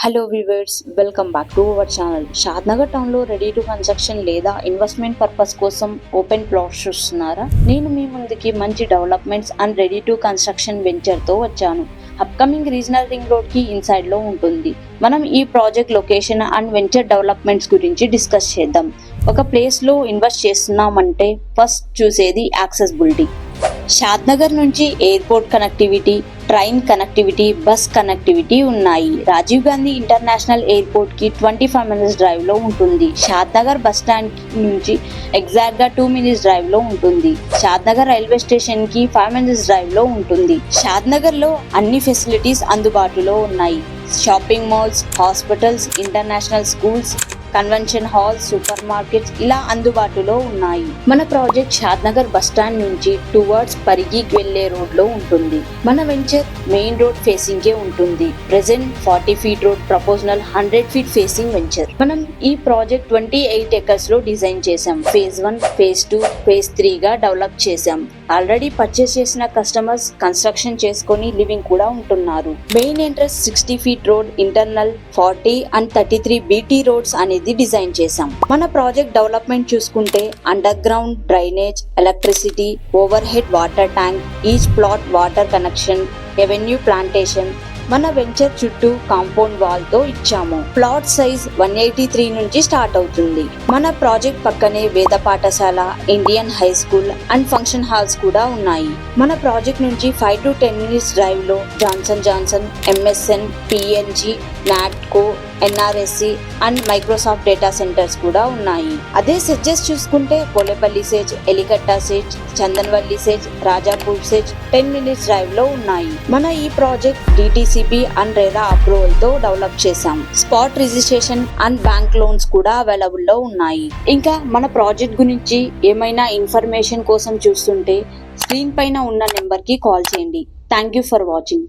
Hello viewers, welcome back to our channel. Shadnagar టౌన్లో ready to construction లేదా investment purpose కోసం open plots చూస్తున్నారా? నేను మీ ముందుకి మంచి developments and ready to construction వెంచర్తో వచ్చాను. అప్కమింగ్ రీజనల్ రింగ్ రోడ్కి ఇన్సైడ్లో ఉంటుంది. మనం ఈ project location and venture developments గురించి డిస్కస్ చేద్దాం. ఒక ప్లేస్లో ఇన్వెస్ట్ చేస్తున్నామంటే ఫస్ట్ చూసేది యాక్సెసిబిలిటీ. షాద్నగర్ నుంచి airport connectivity, train connectivity, bus connectivity ఉన్నాయి. రాజీవ్ గాంధీ ఇంటర్నేషనల్ ఎయిర్పోర్ట్ కి 25 minutes డ్రైవ్ లో ఉంటుంది. షాద్నగర్ బస్ స్టాండ్ నుంచి ఎగ్జాక్ట్ గా 2 minutes డ్రైవ్ లో ఉంటుంది. షాద్నగర్ రైల్వే స్టేషన్ కి 5 minutes డ్రైవ్ లో ఉంటుంది. షాద్నగర్ లో అన్ని ఫెసిలిటీస్ అందుబాటులో ఉన్నాయి. Shopping malls, hospitals, international schools, convention halls, super markets ఇలా అందుబాటులో ఉన్నాయి. మన ప్రాజెక్ట్ షాద్నగర్ బస్ స్టాండ్ నుంచి టువర్డ్స్ పరిగికి వెళ్లే రోడ్ లో ఉంటుంది. మన వెంచర్ మెయిన్ రోడ్ ఫేసింగ్ కే ఉంటుంది. Present 40 feet road, proposal 100 feet facing venture. మనం ఈ ప్రాజెక్ట్ 28 acres లో డిజైన్ చేసాం. phase 1, phase 2, phase 3 గా డెవలప్ చేసాం. ఆల్రెడీ పర్చేస్ చేసిన కస్టమర్స్ కన్స్ట్రక్షన్ చేసుకొని లివింగ్ కూడా ఉంటున్నారు. Main entrance 60 feet road, internal 40 and 33 BT roads అనేది డిజైన్ చేశాం. మన ప్రాజెక్ట్ డెవలప్మెంట్ చూసుకుంటే under ground drainage, electricity, over head water tank, each plot water connection, avenue plantation, మన వెంచర్ చుట్టూ కాంపౌండ్ వాల్ తో ఇచ్చాము. ప్లాట్ సైజ్ 183 నుంచి స్టార్ట్ అవుతుంది. మన ప్రాజెక్ట్ పక్కనే వేద పాఠశాల, Indian high school and function halls కూడా ఉన్నాయి. మన ప్రాజెక్ట్ నుంచి 5 to 10 minutes డ్రైవ్ లో Johnson Johnson, MSN, PNG, Natco, NRSC and Microsoft data centers కూడా ఉన్నాయి. అదే సెడ్జెస్ చూసుకుంటే Polepally SEZ, Elikatta SEZ, Chandanvelly SEZ, Rajapur SEZ 10 minutes drive లో ఉన్నాయి. మన ఈ project DTCP and RERA approval తో డెవలప్ చేశాం. Spot registration and bank loans కూడా అవైలబుల్ లో ఉన్నాయి. ఇంకా మన ప్రాజెక్ట్ గురించి ఏమైనా ఇన్ఫర్మేషన్ కోసం చూస్తుంటే స్క్రీన్ పైన ఉన్న నెంబర్ కి కాల్ చేయండి. Thank you for watching.